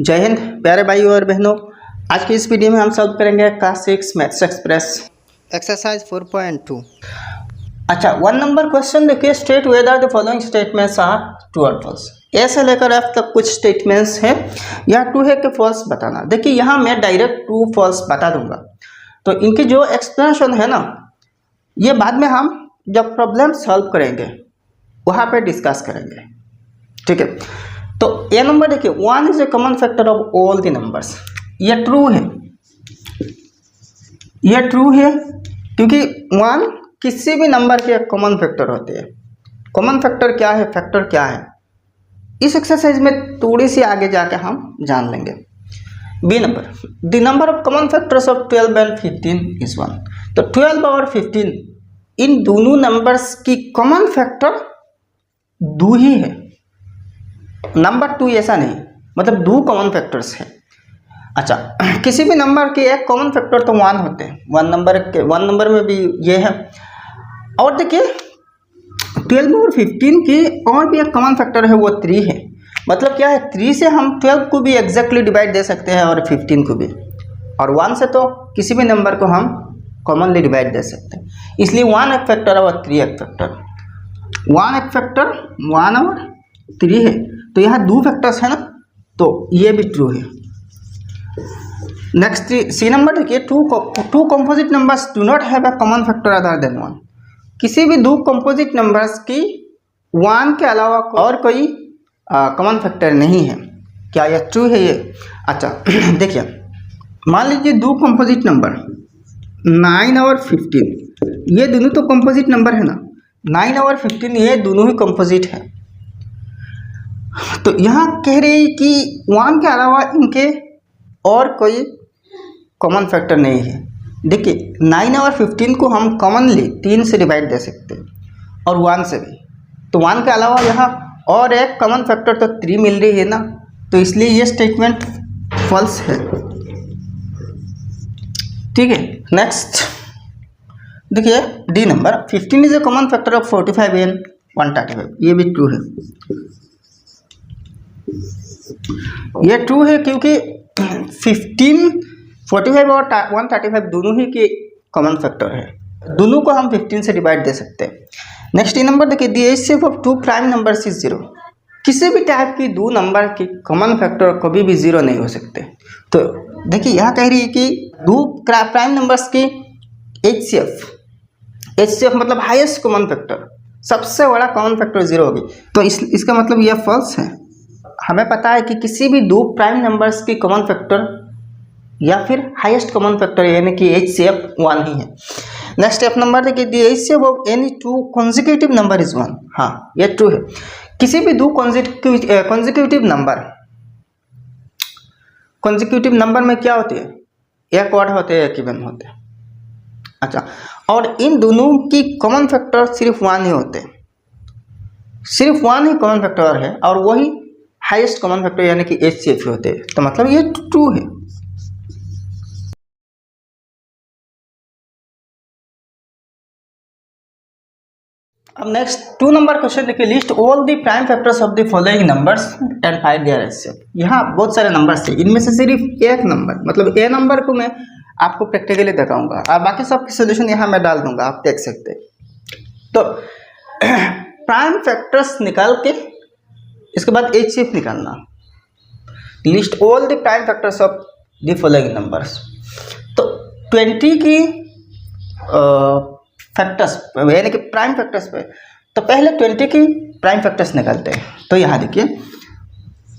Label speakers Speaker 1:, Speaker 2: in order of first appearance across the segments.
Speaker 1: जय हिंद प्यारे भाइयों और बहनों। आज की इस वीडियो में हम सॉल्व करेंगे क्लास 6 मैथ्स एक्सप्रेस एक्सरसाइज 4.2। अच्छा, 1 नंबर क्वेश्चन देखिए, state whether the following statements are true और फॉल्स। ए से लेकर एफ तक कुछ स्टेटमेंट्स हैं, या ट्रू है कि फॉल्स बताना। देखिए यहाँ मैं डायरेक्ट ट्रू फॉल्स बता दूंगा, तो इनकी जो एक्सप्लेनेशन है ना, ये बाद में हम जब प्रॉब्लम सॉल्व करेंगे वहाँ पे डिस्कस करेंगे, ठीक है। तो ए नंबर देखिए, 1 is a common factor of all the numbers. ये ट्रू है, ये ट्रू है क्योंकि 1 किसी भी नंबर के कॉमन फैक्टर होते हैं। कॉमन फैक्टर क्या है, फैक्टर क्या है, इस एक्सरसाइज में थोड़ी सी आगे जाके हम जान लेंगे। B number, the number of common factors of 12 and 15 is 1। तो 12 और 15 इन दोनों नंबर्स की कॉमन फैक्टर 2 ही है, नंबर 2 ऐसा नहीं, मतलब 2 कॉमन फैक्टर्स है। अच्छा, किसी भी नंबर के एक कॉमन फैक्टर तो 1 होते हैं, 1 नंबर में भी ये है। और देखिए 12 और 15 की और भी एक कॉमन फैक्टर है, वो 3 है। मतलब क्या है, 3 से हम 12 को भी एग्जैक्टली डिवाइड दे सकते हैं और 15 को भी, और 1 से तो किसी भी नंबर को हम कॉमनली डिवाइड दे सकते हैं। इसलिए 1 एक फैक्टर है और 3 एक फैक्टर। 1 एक फैक्टर, 1 और 3 है, तो यहाँ 2 फैक्टर्स है ना, तो ये भी ट्रू है। नेक्स्ट सी नंबर देखिए, two composite numbers do not have a common factor other than 1। किसी भी 2 कंपोजिट नंबर्स की 1 के अलावा और कोई कॉमन फैक्टर नहीं है। क्या यह ट्रू है ये? अच्छा देखिए, मान लीजिए 2 कंपोजिट नंबर 9 और 15, ये दोनों तो कंपोजिट नंबर है ना, 9 और 15 ये दोनों ही कंपोजिट है। तो यहाँ कह रही कि 1 के अलावा इनके और कोई कॉमन फैक्टर नहीं है। देखिए 9 और 15 को हम कॉमनली 3 से डिवाइड दे सकते हैं और 1 से भी, तो 1 के अलावा यहाँ और एक कॉमन फैक्टर तो 3 मिल रही है ना, तो इसलिए ये स्टेटमेंट फॉल्स है, ठीक है। नेक्स्ट देखिए D number, 15 is a common factor of 45 and 135। ये भी ट्रू है, ये ट्रू है क्योंकि 15, 45 और 135 दोनों ही के कॉमन फैक्टर है, दोनों को हम 15 से डिवाइड दे सकते हैं। नेक्स्ट ये नंबर देखिए, the HCF of 2 prime numbers is 0। किसी भी टाइप की 2 नंबर की कॉमन फैक्टर कभी भी 0 नहीं हो सकते। तो देखिए यहाँ कह रही है कि 2 प्राइम नंबर्स की HCF मतलब हाईएस्ट कॉमन फैक्टर, सबसे बड़ा कॉमन फैक्टर 0 होगी, तो इसका मतलब यह फॉल्स है। हमें पता है कि किसी भी 2 प्राइम नंबर्स की कॉमन फैक्टर या फिर हाईएस्ट कॉमन फैक्टर यानी कि HCF 1 ही है। नेक्स्ट एफ नंबर देखिए, the HCF of any 2 consecutive number is 1। हाँ ये ट्रू है, किसी भी 2 कॉन्जिक्यूटिव नंबर में क्या होती है, एक ऑड होते हैं, एक इवन होते हैं। अच्छा, और इन दोनों की कॉमन फैक्टर सिर्फ 1 ही होते हैं, सिर्फ 1 ही कॉमन फैक्टर है, और वही हाईएस्ट कॉमन फैक्टर यानी कि HCF होते हैं, तो मतलब ये ट्रू है। अब नेक्स्ट 2 नंबर क्वेश्चन देखिए, list all the prime factors of the following numbers and find their HCF। यहाँ बहुत सारे नंबर्स है, इनमें से सिर्फ एक नंबर, मतलब ए नंबर को मैं आपको प्रैक्टिकली दिखाऊंगा और बाकी सब की सोल्यूशन यहाँ मैं डाल दूंगा, आप देख सकते हैं। तो प्राइम फैक्टर्स निकाल के इसके बाद HCF निकालना, list all the prime factors of the following numbers. तो 20 की फैक्टर्स यानी कि प्राइम फैक्टर्स पे, तो पहले 20 की प्राइम फैक्टर्स निकालते हैं। तो यहाँ देखिए,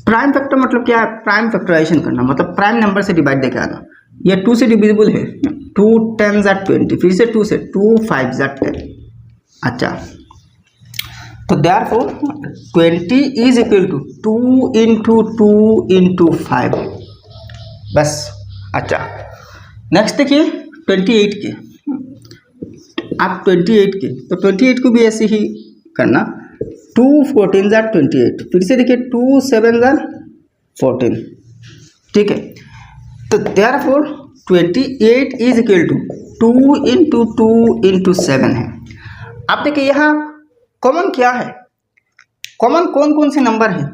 Speaker 1: प्राइम फैक्टर मतलब क्या है, प्राइम फैक्टराइजेशन करना, मतलब प्राइम नंबर से डिवाइड देके आना। ये 2 से डिविजिबल है, 2 10 = 20, फिर से 2 से 2 5 = 10। अच्छा, तो देयरफॉर 20 इज इक्वल टू 2 × 2 × 5 बस। अच्छा नेक्स्ट देखिए 28 की, आप 28 की, तो 28 को भी ऐसे ही करना, 2 14 = 28, फिर से देखिए 2 7 = 14, ठीक है। तो देयरफॉर 28 इज इक्वल टू 2 × 2 × 7 है। आप देखिए यहाँ कॉमन क्या है, कॉमन कौन कौन से नंबर हैं,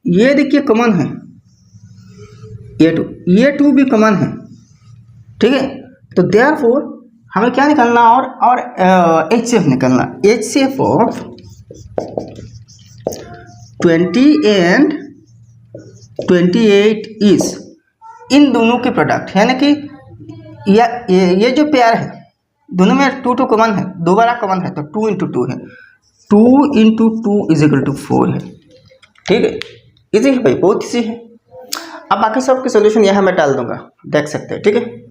Speaker 1: ये देखिए कॉमन है ये टू भी कॉमन है, ठीक है। तो देयरफॉर हमें क्या निकालना और HCF निकालना, HCF of 20 and 28 is in दोनों के प्रोडक्ट, यानी कि ये जो पेयर है दोनों में 2 कॉमन है, दोबारा कॉमन है, तो 2 × 2 है, 2 × 2 = 4 है, ठीक है। इजी है भाई, बहुत इजी है। अब बाकी सबके सॉल्यूशन यहाँ मैं डाल दूंगा, देख सकते हैं, ठीक है।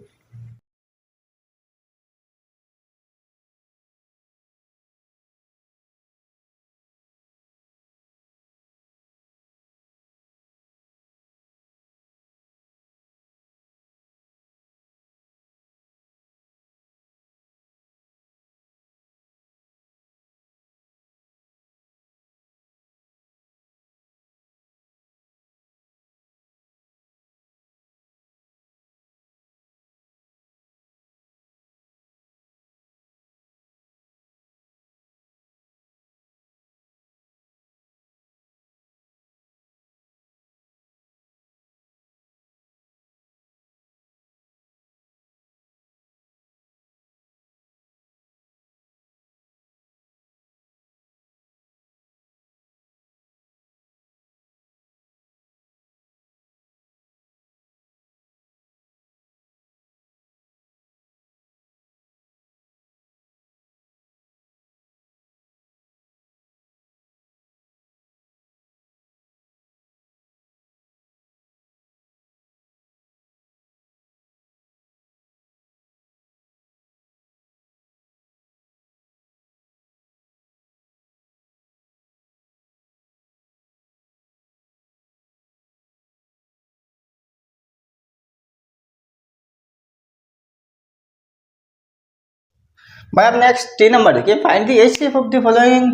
Speaker 1: भाई अब नेक्स्ट 3 नंबर देखिए, find the HCF of the following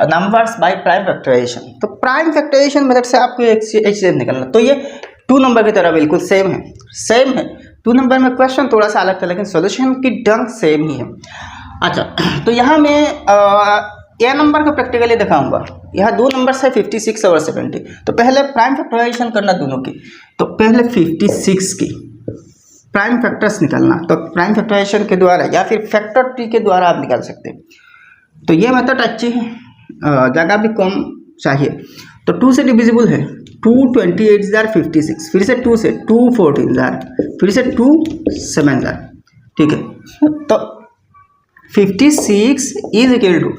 Speaker 1: numbers by prime factorisation. तो प्राइम फैक्टराइजेशन मेथड से आपको HCF निकालना, तो ये 2 नंबर की तरह बिल्कुल सेम है। 2 नंबर में क्वेश्चन थोड़ा सा अलग था, लेकिन सॉल्यूशन की ढंग सेम ही है। अच्छा, तो यहाँ मैं ए नंबर को प्रैक्टिकली दिखाऊंगा। यहाँ 2 नंबर है 56 और 70। तो पहले प्राइम फैक्टराइजेशन करना दोनों की, तो पहले 56 की प्राइम फैक्टर्स निकालना, तो प्राइम फैक्टराइजेशन के द्वारा या फिर फैक्टर ट्री के द्वारा आप निकाल सकते हैं। तो ये मेथड अच्छी है, जगह भी कम चाहिए। तो 2 से डिविजिबल है, 2 28 जार 56, फिर से 2 से 2 14 जार, फिर से 2 7 जार, ठीक है। तो 56 इज इक्वल टू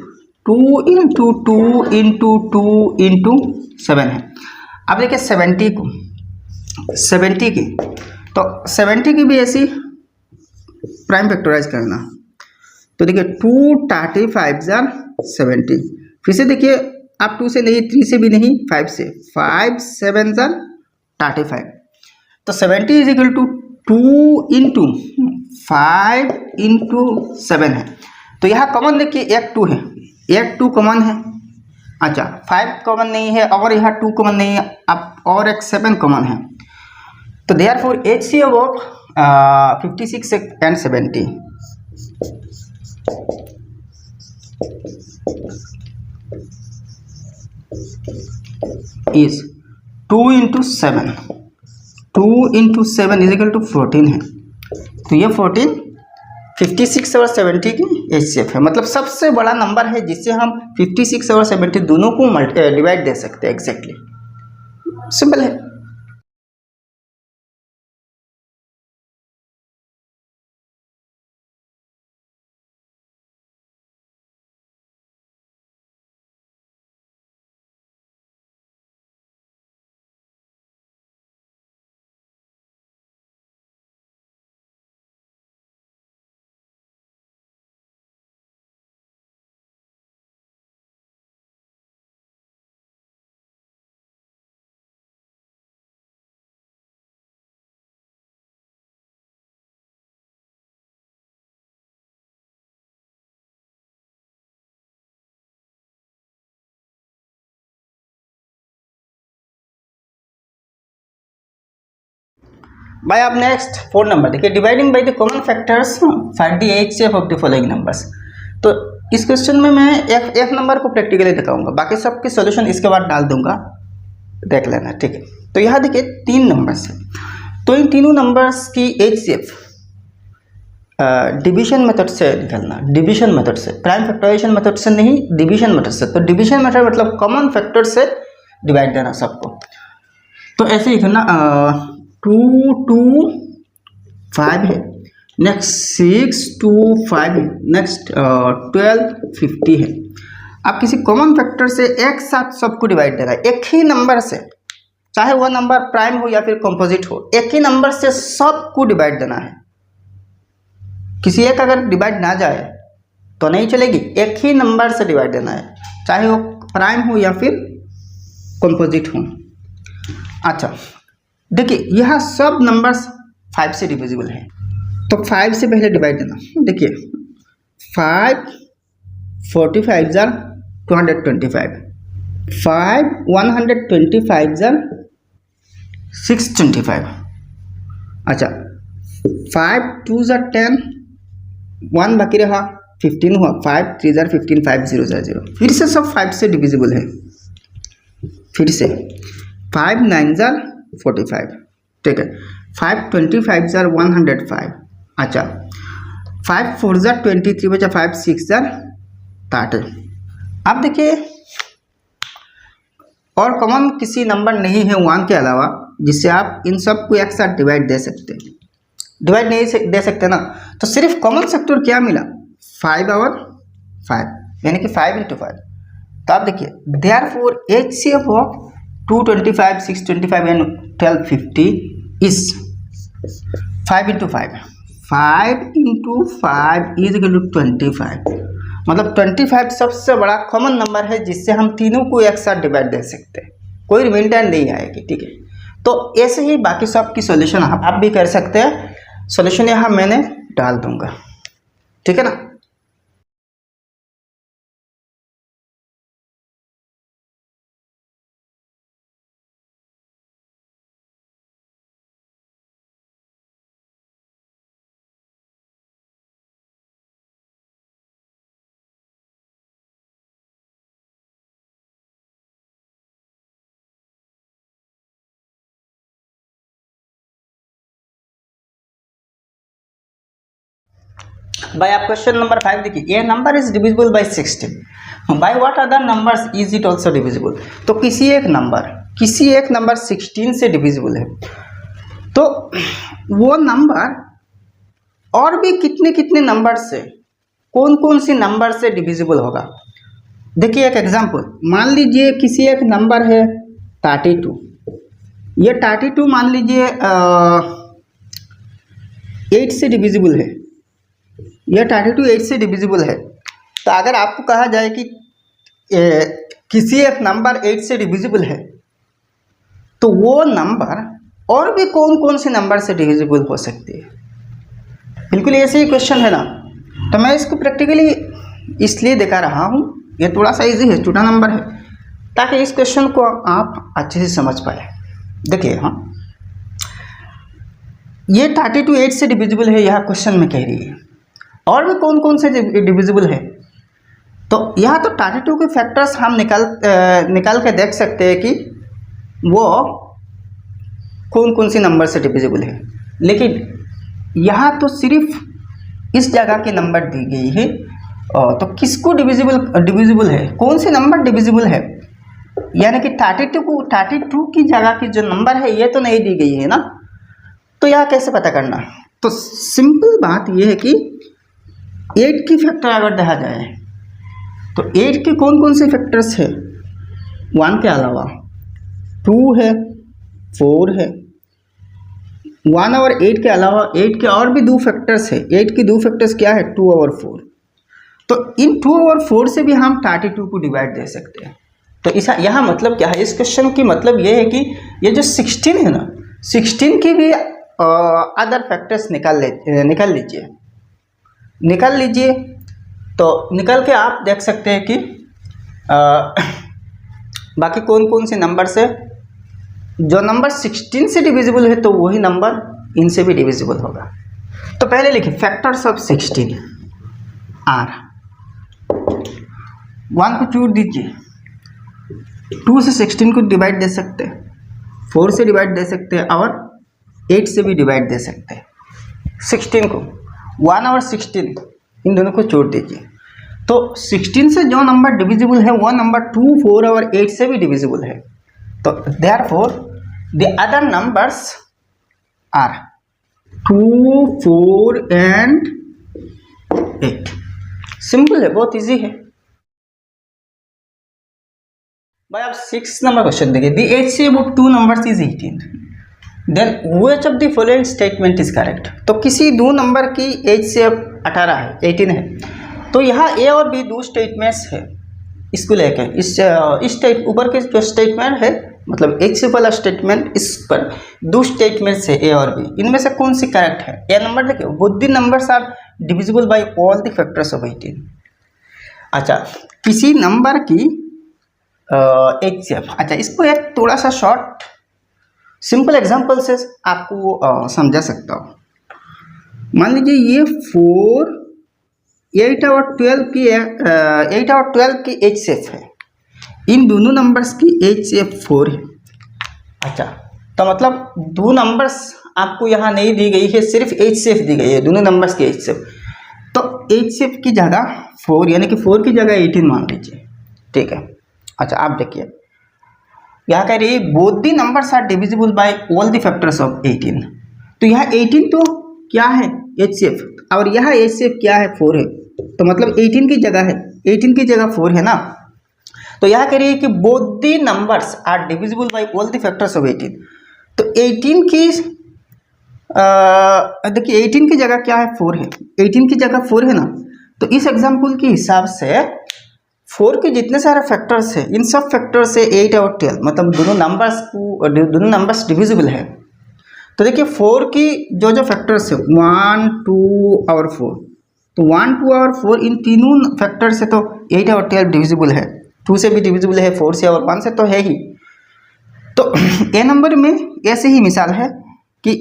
Speaker 1: 2 × 2 × 2 × 7 है। अब देखिए 70 की, तो 70 की भी ऐसी प्राइम फैक्टराइज करना, तो देखिए 2 35 जार 70, फिर से देखिए आप 2 से नहीं, 3 से भी नहीं, 5 से, 5 7 जार 35। तो 70 इज इक्वल टू 2 × 5 × 7 है। तो यहाँ कॉमन देखिए एक 2 है, एक 2 कॉमन है। अच्छा, 5 कॉमन नहीं है और यहाँ 2 कॉमन नहीं है, अब और एक 7 कॉमन है। तो therefore HCF of 56 and 70 is 2 × 7, 2 × 7 is equal to 14 है। तो ये 14 56 और 70 की HCF है, मतलब सबसे बड़ा नंबर है जिससे हम 56 और 70 दोनों को डिवाइड दे सकते हैं। एग्जैक्टली, सिंपल है। भाई आप नेक्स्ट 4 नंबर देखिए, dividing by the common factors find the HCF of the following numbers. तो इस क्वेश्चन में मैं एक नंबर को प्रैक्टिकली दिखाऊंगा, बाकी सबके सॉल्यूशन इसके बाद डाल दूंगा, देख लेना, ठीक है। तो यहाँ देखिए 3 नंबर्स है, तो इन तीनों नंबर्स की HCF डिवीजन मेथड से निकालना, डिवीजन मेथड से, प्राइम फैक्टराइजेशन मेथड से नहीं, डिवीजन मेथड से। तो डिवीजन मेथड मतलब कॉमन फैक्टर से डिवाइड देना सबको। तो ऐसे ही करना 2 2 5 है, नेक्स्ट 6 2 5 है, नेक्स्ट 12 50 है। आप किसी कॉमन फैक्टर से एक साथ सबको डिवाइड देना है, एक ही नंबर से, चाहे वह नंबर प्राइम हो या फिर कंपोजिट हो, एक ही नंबर से सबको डिवाइड देना है। किसी एक अगर डिवाइड ना जाए तो नहीं चलेगी, एक ही नंबर से डिवाइड देना है, चाहे वो प्राइम हो या फिर कंपोजिट हो। अच्छा देखिए यह सब नंबर्स 5 से डिविजिबल है, तो 5 से पहले डिवाइड देना। देखिए 5 45 जार 225, 5 125 जार 625। अच्छा 5 2 जार 10, 1 बाकी रहा 15 हुआ, 5 3 जार 15, 5 0 जार 0। फिर से सब 5 से डिविजिबल है, फिर से 5 9 जार 45, ठीक है। 5 25 जार 105, अच्छा 5 4 जार 23 बचा, 5 6 जार 30। अब देखिए और कॉमन किसी नंबर नहीं है 1 के अलावा जिससे आप इन सब को एक साथ डिवाइड दे सकते हैं, डिवाइड नहीं दे सकते ना। तो सिर्फ कॉमन फैक्टर क्या मिला, 5 और 5, यानी कि 5 × 5। तो आप देखिए therefore HCF of 225 625 and 1250 is 5 × 5, 5 × 5 is equal to 25। मतलब 25 सबसे बड़ा कॉमन नंबर है जिससे हम तीनों को एक साथ डिवाइड दे सकते हैं, कोई रिमाइंडर नहीं आएगी, ठीक है। तो ऐसे ही बाकी सब की सॉल्यूशन आप भी कर सकते हैं, सॉल्यूशन यहाँ मैंने डाल दूंगा, ठीक है ना। बाय आप क्वेश्चन नंबर 5 देखिए, A number is divisible by 16, by what other numbers is it also divisible. तो किसी एक नंबर 16 से डिविजिबल है, तो वो नंबर और भी कितने कितने नंबर से, कौन कौन सी नंबर से डिविजिबल होगा। देखिए एक एग्जांपल, मान लीजिए किसी एक नंबर है 32, ये 32 मान लीजिए 8 से डिविजिबल है, यह 32 8 से डिविजिबल है। तो अगर आपको कहा जाए कि किसी एक नंबर 8 से डिविजिबल है, तो वो नंबर और भी कौन कौन से नंबर से डिविजिबल हो सकती है। बिल्कुल ऐसे ही क्वेश्चन है ना। तो मैं इसको प्रैक्टिकली इसलिए दिखा रहा हूँ, ये थोड़ा सा इजी है, छोटा नंबर है, ताकि इस क्वेश्चन को आप अच्छे से समझ पाए। देखिए हाँ, ये 32 8 से डिविजिबल है, यह क्वेश्चन में कह रही है। और भी कौन कौन से डिविजिबल है, तो यह तो 32 के फैक्टर्स हम निकाल के देख सकते हैं कि वो कौन कौन सी नंबर से डिविजिबल है। लेकिन यहाँ तो सिर्फ इस जगह के नंबर दी गई है, तो किसको डिविजिबल है, कौन से नंबर डिविजिबल है, यानी कि 32 की जगह की जो नंबर है ये तो नहीं दी गई है ना। तो यह कैसे पता करना। तो सिंपल बात यह है कि 8 की फैक्टर अगर देखा जाए तो 8 के कौन कौन से फैक्टर्स है, 1 के अलावा 2 है, 4 है, 1 और 8 के अलावा 8 के और भी 2 फैक्टर्स है। 8 की 2 फैक्टर्स क्या है, 2 और 4। तो इन 2 और 4 से भी हम 32 को डिवाइड दे सकते हैं। तो इस यहाँ मतलब क्या है, इस क्वेश्चन की मतलब ये है कि ये जो 16 है ना, 16 की भी अदर फैक्टर्स निकाल लीजिए। तो निकल के आप देख सकते हैं कि बाकी कौन कौन से नंबर से, जो नंबर 16 से डिविजिबल है तो वही नंबर इनसे भी डिविजिबल होगा। तो पहले लिखिए फैक्टर्स ऑफ 16 आर, 1 को छोड़ दीजिए, 2 से 16 को डिवाइड दे सकते हैं, 4 से डिवाइड दे सकते हैं और 8 से भी डिवाइड दे सकते हैं। 16 को 1 और 16 इन दोनों को जोड़ दीजिए, तो 16 से जो नंबर डिविजिबल है वो नंबर 2, 4 और 8 से भी डिविजिबल है। तो therefore the other numbers are 2, 4 and 8। Simple है, बहुत इजी है भाई। आप 6 नंबर क्वेश्चन देखिए, the HCF of 2 numbers is 18, then which of the following statement is correct. तो किसी दो नंबर की HCF 18 है, 18 है, तो यहाँ ए और बी दो स्टेटमेंट्स है इसको लेकर। इस ऊपर के जो स्टेटमेंट है मतलब HCF वाला स्टेटमेंट, इस पर दो स्टेटमेंट्स है ए और बी, इनमें से कौन सी करेक्ट है। ए नंबर देखिए, both the numbers are divisible by all the factors of 18। अच्छा, किसी नंबर की HCF, अच्छा इसको एक थोड़ा सा शॉर्ट सिंपल एग्जांपल से आपको समझा सकता हूँ। मान लीजिए ये 4, 8 और 12 की 8 और 12 की HCF है, इन दोनों नंबर्स की HCF 4 है। अच्छा, तो मतलब दो नंबर्स आपको यहाँ नहीं दी गई है, सिर्फ HCF दी गई है, दोनों नंबर्स की HCF। तो HCF की जगह 4 यानी कि 4 की जगह 18 मान लीजिए, ठीक है। अच्छा, आप देखिए यहाँ कह रही है both the numbers are divisible by all the factors of 18। तो यहाँ 18 तो क्या है HCF, और यहाँ HCF क्या है 4 है, तो मतलब 18 की जगह है, 18 की जगह 4 है ना। तो यहाँ कह रही है कि both the numbers are divisible by all the factors of 18। तो 18 की देखिए 18 की जगह क्या है 4 है, 18 की जगह 4 है ना। तो इस एग्जाम्पल के हिसाब से 4 के जितने सारे फैक्टर्स है, इन सब फैक्टर से 8 और 12 मतलब दोनों नंबर्स डिविजिबल है। तो देखिए 4 की जो फैक्टर्स है 1, 2 और 4, तो 1, 2 और 4 इन तीनों फैक्टर से तो 8 और 12 डिविजिबल है, 2 से भी डिविजिबल है, 4 से और 1 से तो है ही। तो ए नंबर में ऐसे ही मिसाल है कि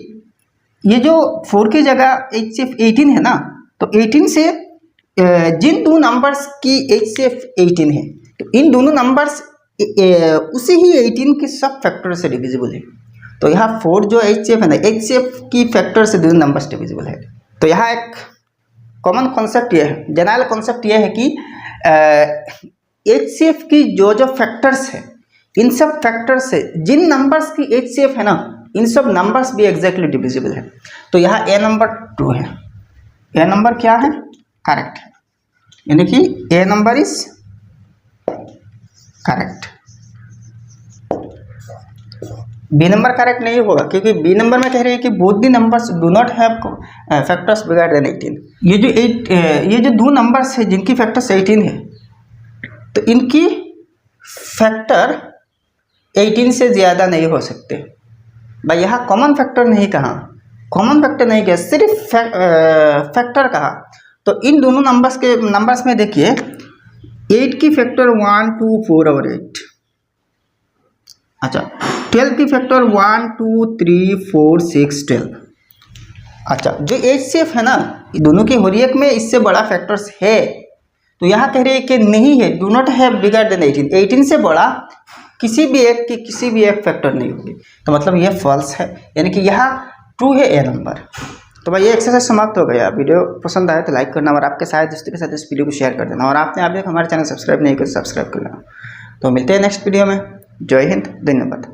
Speaker 1: ये जो 4 की जगह HCF 18 है ना, तो 18 से जिन दो नंबर्स की HCF 18 है, तो इन दोनों नंबर्स उसी ही 18 के सब फैक्टर से डिविजिबल है। तो यहाँ 4 जो HCF है ना, HCF की फैक्टर से दोनों नंबर्स डिविजिबल है। तो यहाँ एक कॉमन कॉन्सेप्ट ये है, जनरल कॉन्सेप्ट ये है कि HCF की जो फैक्टर्स है, इन सब फैक्टर से जिन नंबर्स की HCF है ना, इन सब नंबर्स भी एग्जैक्टली डिविजिबल है। तो यहाँ ए नंबर 2 है, ए नंबर क्या है करेक्ट है, यानी कि A number is correct. B number correct नहीं होगा, क्योंकि बी नंबर में कह रही है कि both the numbers do not have factors bigger than 18। ये जो दो नंबर्स है जिनकी फैक्टर्स 18 है, तो इनकी फैक्टर 18 से ज़्यादा नहीं हो सकते भाई। यहाँ कॉमन फैक्टर नहीं कहा, कॉमन फैक्टर नहीं कहा, सिर्फ फैक्टर कहा। तो इन दोनों नंबर्स में देखिए 8 की फैक्टर 1, 2, 4 और 8। अच्छा, 12 की फैक्टर 1, 2, 3, 4, 6, 12। अच्छा, जो HCF है ना, दोनों की हुर्रियत में इससे बड़ा फैक्टर्स है, तो यहाँ कह रही है कि नहीं है, do not have bigger than 18। 18 से बड़ा किसी भी एक फैक्टर नहीं होगी, तो मतलब ये फॉल्स है, यानी कि यहाँ ट्रू है ए नंबर। तो भाई ये एक्सरसाइज समाप्त हो गया। वीडियो पसंद आए तो लाइक करना और आपके सारे दोस्तों के साथ इस वीडियो को शेयर कर देना, और आपने अभी तक हमारे चैनल सब्सक्राइब नहीं किया तो सब्सक्राइब कर लेना। तो मिलते हैं नेक्स्ट वीडियो में। जय हिंद, धन्यवाद।